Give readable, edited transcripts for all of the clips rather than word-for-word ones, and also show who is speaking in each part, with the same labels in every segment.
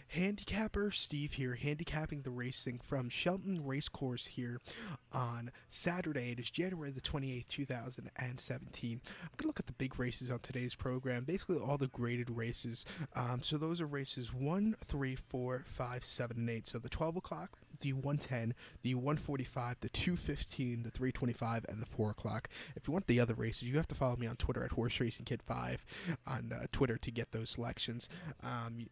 Speaker 1: Handicapper Steve here, handicapping the racing from Cheltenham Racecourse here on Saturday. It is January the 28th, 2017. I'm going to look at the big races on today's program, basically all the graded races. So those are races 1, 3, 4, 5, 7, and 8. So the 12 o'clock, the 110, the 145, the 215, the 325, and the 4 o'clock. If you want the other races, you have to follow me on Twitter at HorseRacingKid5 on Twitter to get those selections. I'm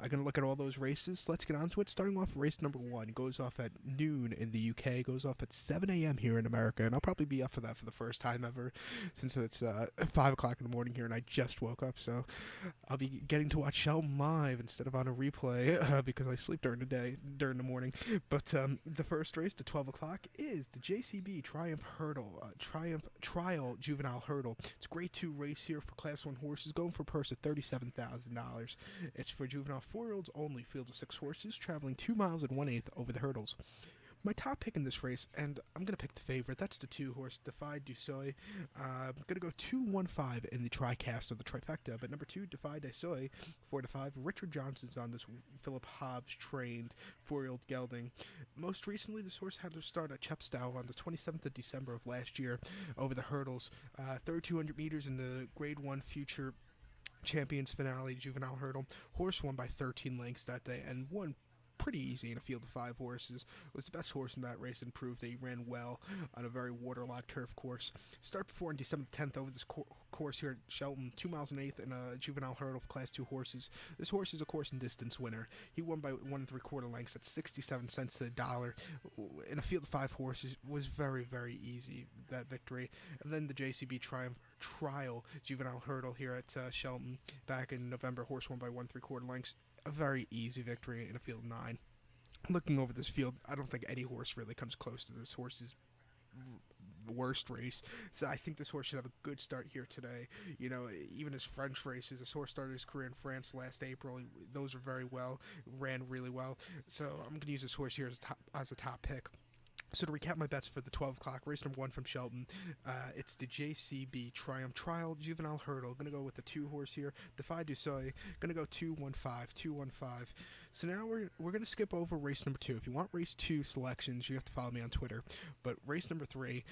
Speaker 1: going to look at all those races. Let's get on to it. Starting off, race number 1 goes off at noon in the UK, goes off at 7 a.m. here in America, and I'll probably be up for that for the first time ever since it's 5 o'clock in the morning here and I just woke up, so I'll be getting to watch Cheltenham live instead of on a replay because I sleep during the morning. But the first race to 12 o'clock is the JCB Triumph Trial Juvenile Hurdle. It's a grade 2 race here for Class 1 horses, going for a purse of $37,000. It's for juvenile 4-year-olds only, field of 6 horses, traveling 2 miles and 1/8 over the hurdles. My top pick in this race, and I'm going to pick the favorite, that's the 2 horse, Defy du Seuil. I'm going to go 2-1-5 in the TriCast or the trifecta, but number 2, Defy du Seuil, 4-5. Richard Johnson's on this Philip Hobbs trained 4-year-old gelding. Most recently, this horse had to start at Chepstow on the 27th of December of last year over the hurdles. 3,200 meters in the Grade 1 Future Champions Finale Juvenile Hurdle. Horse won by 13 lengths that day and won pretty easy in a field of 5 horses. It was the best horse in that race and proved that he ran well on a very waterlogged turf course. Start before on December 10th over this course here at Cheltenham, 2 miles and 1/8 in a juvenile hurdle for Class 2 horses. This horse is a course and distance winner. He won by 1 3/4 lengths at 67 cents to the dollar. In a field of 5 horses, was very, very easy, that victory. And then the JCB Trial Juvenile Hurdle here at Cheltenham back in November. Horse won by 1 3/4 lengths. A very easy victory in a field of 9. Looking over this field, I don't think any horse really comes close to this horse's worst race. So I think this horse should have a good start here today. You know, even his French races, this horse started his career in France last April. Those were very well, ran really well. So I'm going to use this horse here as a top pick. So to recap my bets for the 12 o'clock, race number 1 from Cheltenham, it's the JCB Triumph Trial Juvenile Hurdle. Going to go with the 2 horse here, Defy du Seuil. Going to go 2-1-5, 2-1-5. So now we're going to skip over race number 2. If you want race 2 selections, you have to follow me on Twitter. But race number 3,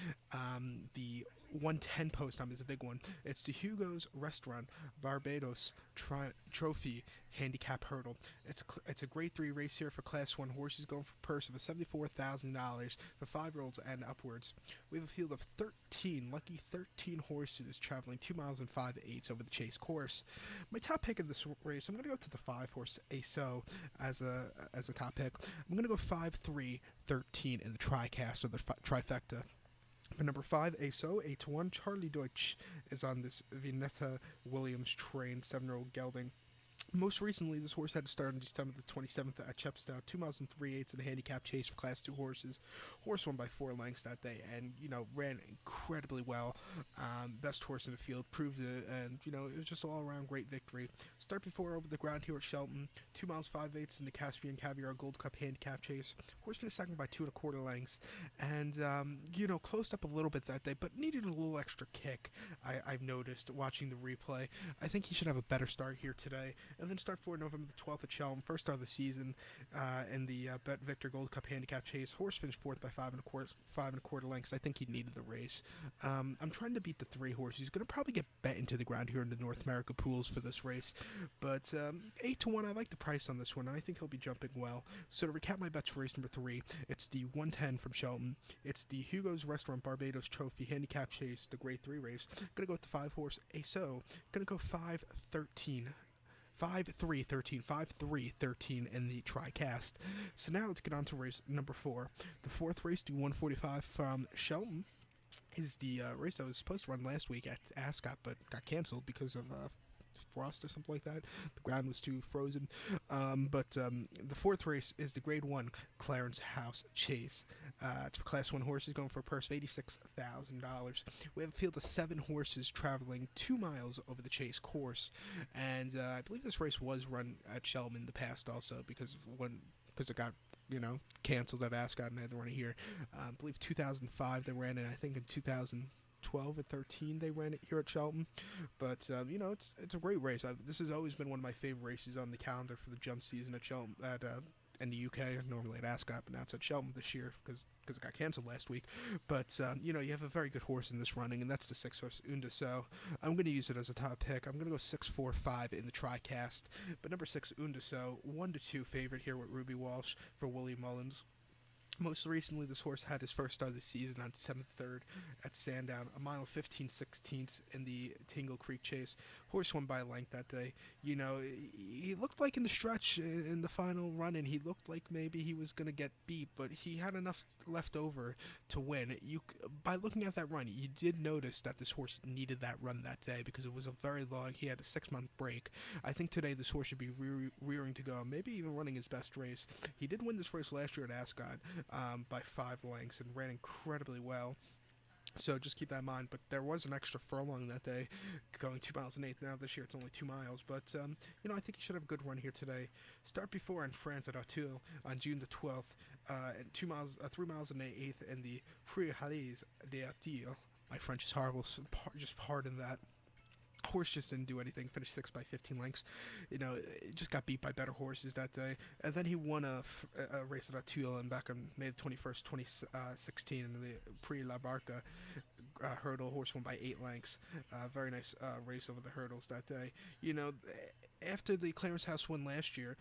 Speaker 1: the 110 post time is a big one. It's the Hugo's Restaurant Barbados Trophy Handicap Hurdle. It's a grade 3 race here for Class 1 horses, going for a purse of $74,000 for 5-year-olds and upwards. We have a field of lucky 13 horses traveling 2 miles and 5/8 over the chase course. My top pick in this race, I'm going to go to the 5 horse ASO as a top pick. I'm going to go 5-3-13 in the TriCast or the trifecta. For number 5, ASO, 8-1, Charlie Deutsch is on this Vinetta Williams trained 7-year-old gelding. Most recently, this horse had to start on December the 27th at Chepstow, 2 miles and 3/8 in a handicap chase for Class 2 horses. Horse won by 4 lengths that day and, ran incredibly well. Best horse in the field, proved it, and, it was just all around great victory. Start before over the ground here at Cheltenham, 2 miles 5/8 in the Caspian Caviar Gold Cup handicap chase. Horse finished second by 2 1/4 lengths, and, closed up a little bit that day, but needed a little extra kick, I've noticed watching the replay. I think he should have a better start here today. And then start for November the 12th at Cheltenham, first start of the season in the Bet Victor Gold Cup Handicap Chase. Horse finished 4th by 5 1/4 lengths. I think he needed the race. I'm trying to beat the 3 horse. He's going to probably get bet into the ground here in the North America pools for this race. But 8-1, I like the price on this one, and I think he'll be jumping well. So to recap my bets for race number 3, it's the 110 from Cheltenham. It's the Hugo's Restaurant Barbados Trophy Handicap Chase, the grade 3 race. Going to go with the 5 horse ASO. Going to go 5-13. 5-3-13 in the TriCast. So now let's get on to race number 4. The 4th race, the 145 from Cheltenham, is the race that was supposed to run last week at Ascot, but got canceled because of frost or something like that. The ground was too frozen. But the 4th race is the Grade 1 Clarence House Chase. It's for Class 1 horses, going for a purse of $86,000. We have a field of 7 horses traveling 2 miles over the chase course. And I believe this race was run at Cheltenham in the past also because it got canceled at Ascot and they had to run it here. I believe 2005 they ran it. I think in 2000 12 or 13 they ran it here at Cheltenham. But it's a great race. This has always been one of my favorite races on the calendar for the jump season at Cheltenham in the UK. Normally at Ascot, but now it's at Cheltenham this year because it got cancelled last week. But you have a very good horse in this running, and that's the 6 horse Unda. So I'm going to use it as a top pick. I'm going to go 6-4-5 in the TriCast. But number 6 Unda, so 1-2 favorite here with Ruby Walsh for Willie Mullins. Most recently, this horse had his first start of the season on 7th-3rd at Sandown, a mile 15/16 in the Tingle Creek Chase. Horse won by a length that day. He looked like in the stretch in the final run, and he looked like maybe he was going to get beat, but he had enough left over to win. By looking at that run, you did notice that this horse needed that run that day because it was a very long, he had a 6-month break. I think today this horse should be rearing to go, maybe even running his best race. He did win this race last year at Ascot. By 5 lengths and ran incredibly well. So just keep that in mind. But there was an extra furlong that day, going 2 miles and 1/8. Now this year it's only 2 miles. But I think he should have a good run here today. Start before in France at Auteuil on June the 12th, and 3 miles and 1/8 in the Prix Halles d'Auteuil. My French is horrible, so just pardon that. Horse just didn't do anything. Finished 6 by 15 lengths. It just got beat by better horses that day. And then he won a race at Auteuil and back on May 21st, 2016 in the Prix La Barca hurdle. Horse won by 8 lengths. Very nice race over the hurdles that day. After the Clarence House win last year,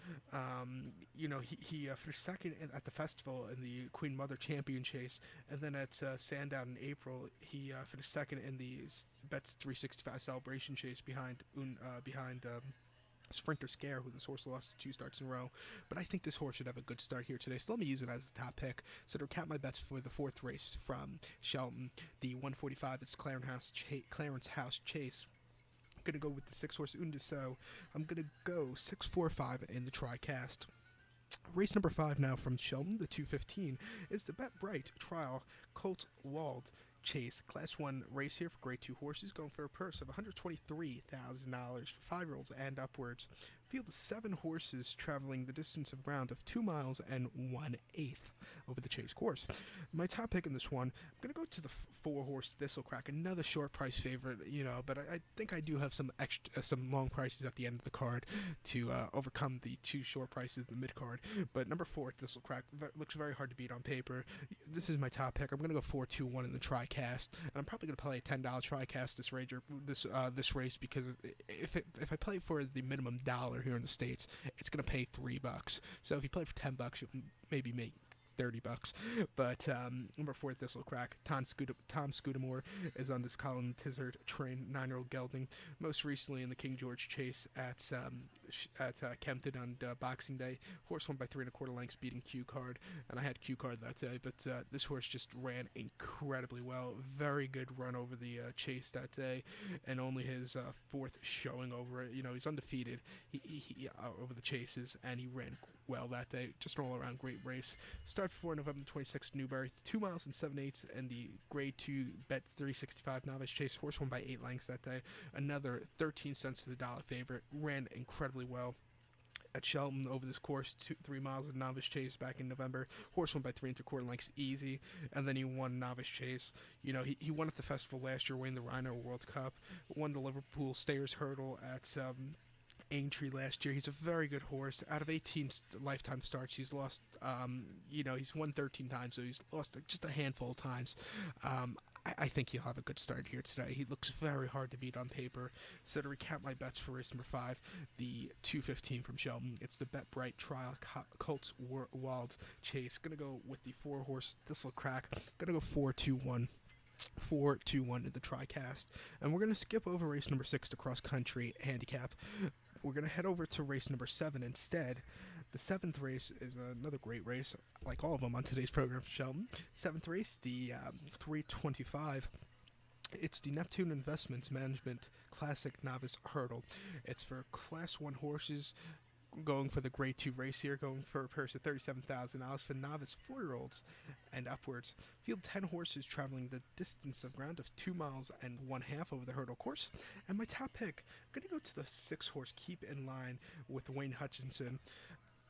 Speaker 1: he finished second at the festival in the Queen Mother Champion Chase, and then at Sandown in April, he finished second in the Betts 365 Celebration Chase behind Sprinter Scare, who this horse lost 2 starts in a row. But I think this horse should have a good start here today, so let me use it as the top pick. So to recap my bets for the 4th race from Cheltenham, the 145, it's Clarence House Chase. I'm going to go with the 6-horse Unda, so I'm going to go 6-4-5 in the TriCast. Race number 5 now from Cheltenham, the 215, is the Bet Bright Trial Colt Wald Chase. Class 1 race here for Grade 2 horses, going for a purse of $123,000 for 5-year-olds and upwards. Field of 7 horses traveling the distance of ground of 2 miles and 1/8 over the Chase course. My top pick in this one, I'm going to go to the 4-horse Thistlecrack, another short price favorite, but I think I do have some long prices at the end of the card to overcome the 2 short prices in the mid card. But number 4, Thistlecrack, looks very hard to beat on paper. This is my top pick. I'm going to go 4-2-1 in the TriCast, and I'm probably going to play a $10 TriCast this race because if I play for the minimum $1 here in the States, it's going to pay $3. So if you play for $10, you'll maybe make $30. But number 4, Thistlecrack, Tom Scudamore is on this Colin Tizard trained 9-year-old gelding. Most recently in the King George Chase at Kempton on Boxing Day. Horse won by 3 1/4 lengths, beating Q Card, and I had Q Card that day. But this horse just ran incredibly well. Very good run over the Chase that day, and only his 4th showing over it. He's undefeated he over the Chases, and he ran well that day. Just an all-around great race. Start before November 26th, Newbury, 2 miles and 7/8, and the Grade 2 Bet 365 Novice Chase. Horse won by 8 lengths that day. Another 13 cents to the dollar favorite. Ran incredibly well at Cheltenham over this course, 3 miles of Novice Chase back in November. Horse won by 3 1/4 lengths easy, and then he won Novice Chase. He won at the festival last year, winning the Rhino World Cup, won the Liverpool Stayers Hurdle at Aintree last year. He's a very good horse. Out of 18 lifetime starts, he's lost, he's won 13 times, so he's lost just a handful of times. I think he'll have a good start here today. He looks very hard to beat on paper. So to recap my bets for race number 5, the 215 from Cheltenham, it's the Bet Bright Trial Colts Wald Chase. Gonna go with the 4-horse Thistlecrack. Gonna go 4-2-1. 4-2-1 in the TriCast. And we're going to skip over race number 6 to cross country handicap. We're going to head over to race number 7 instead. The 7th race is another great race, like all of them on today's program, Cheltenham. 7th race, the 325. It's the Neptune Investments Management Classic Novice Hurdle. It's for Class 1 horses, going for the Grade 2 race here, going for a purse of $37,000 for novice 4-year-olds and upwards. Field 10 horses traveling the distance of ground of 2 miles and 1/2 over the hurdle course. And my top pick, I'm going to go to the 6-horse Keep in Line with Wayne Hutchinson.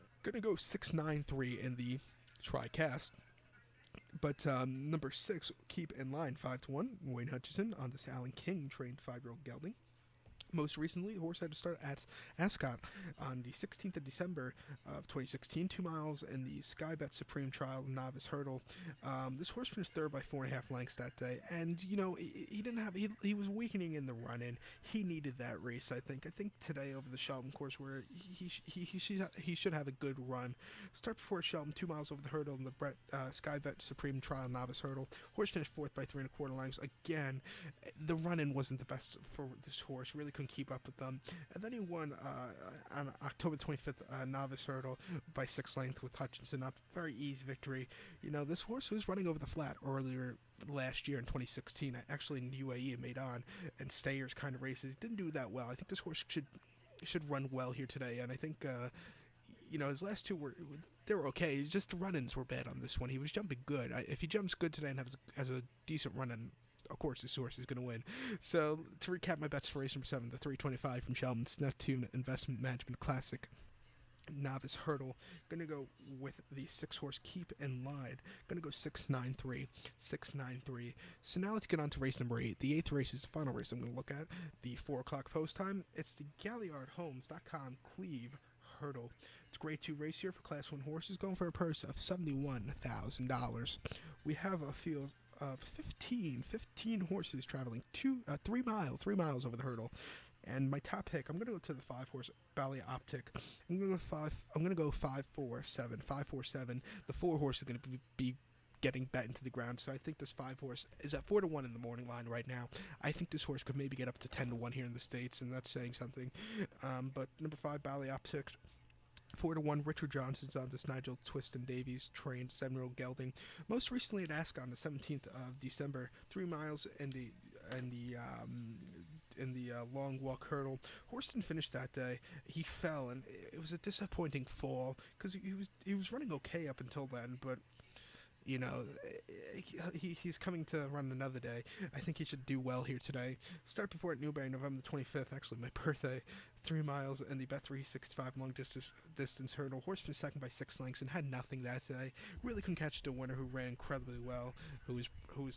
Speaker 1: I'm going to go 6-9-3 in the TriCast. But number 6, Keep in Line, 5-1. Wayne Hutchison on this Alan King trained 5-year-old gelding. Most recently, the horse had to start at Ascot on the 16th of December of 2016, 2 miles in the Sky Bet Supreme Trial Novice Hurdle. This horse finished third by 4.5 lengths that day, and he didn't have he was weakening in the run-in. He needed that race, I think. I think today over the Cheltenham course where he should have a good run. Start before Cheltenham, 2 miles over the hurdle in the Sky Bet Supreme Trial Novice Hurdle. Horse finished fourth by 3.25 lengths. Again, the run-in wasn't the best for this horse. Really couldn't keep up with them. And then he won on October 25th novice hurdle by 6 lengths with Hutchinson up. Very easy victory. This horse was running over the flat earlier last year in 2016, actually in UAE and Maidan and Stayers kind of races. Didn't do that well. I think this horse should run well here today, and I think his last two were okay. Just the run-ins were bad on this one. He was jumping good. If he jumps good today and has a decent run-in, of course, this horse is going to win. So, to recap my bets for race number 7, the 325 from Cheltenham's Neptune Investment Management Classic Novice Hurdle. Going to go with the 6-horse Keep in Line. Going to go 693. So now let's get on to race number 8. The 8th race is the final race I'm going to look at. The 4 o'clock post time. It's the GalliardHomes.com Cleve Hurdle. It's a grade 2 race here for Class 1 horses, going for a purse of $71,000. We have a field of 15 horses traveling 3 miles over the hurdle. And my top pick, I'm going to go to the 5-horse Ballet Optic. I'm going to go 5-4-7. The 4-horse is going to be getting bet into the ground. So I think this 5-horse is at 4-1 in the morning line right now. I think this horse could maybe get up to 10-1 here in the States, and that's saying something. But number 5, Ballet Optic. 4-1, Richard Johnson's on this Nigel Twiston Davies trained 7-year-old gelding. Most recently at Ascot on the 17th of December, 3 miles in the long walk hurdle. Horse didn't finish that day. He fell, and it was a disappointing fall because he was running okay up until then, but he's coming to run another day. I think he should do well here today. Start before at Newbury, November the 25th, actually my birthday. 3 miles in the Bet365 long distance hurdle. Horse finished second by 6 lengths and had nothing that day. Really couldn't catch the winner, who ran incredibly well, who was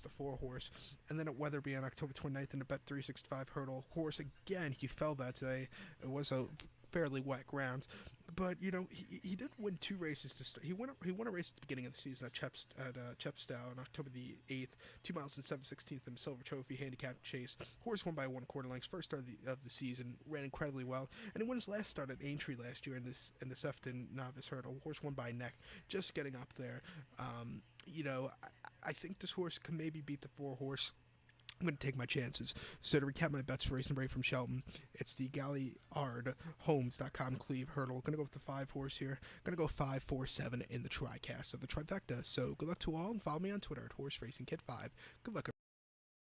Speaker 1: the 4-horse. And then at Weatherby on October 29th in the Bet365 hurdle, horse again, he fell that day. It was a fairly wet ground. But he did win 2 races to start. He won a race at the beginning of the season at Chepstow on October the 8th, 2 miles and 7/16 in the Silver Trophy handicap chase. Horse won by 1/4 lengths. First start of the season, ran incredibly well, and he won his last start at Aintree last year in the Sefton Novice Hurdle. Horse won by a neck, just getting up there. I think this horse can maybe beat the 4-horse. I'm going to take my chances. So to recap my bets for race number 8 from Shelton, it's the GalliardHomes.com Cleve Hurdle. Going to go with the 5-horse here. Going to go 5-4-7 in the TriCast of the trifecta. So good luck to all, and follow me on Twitter at HorseRacingKid5. Good luck, everyone.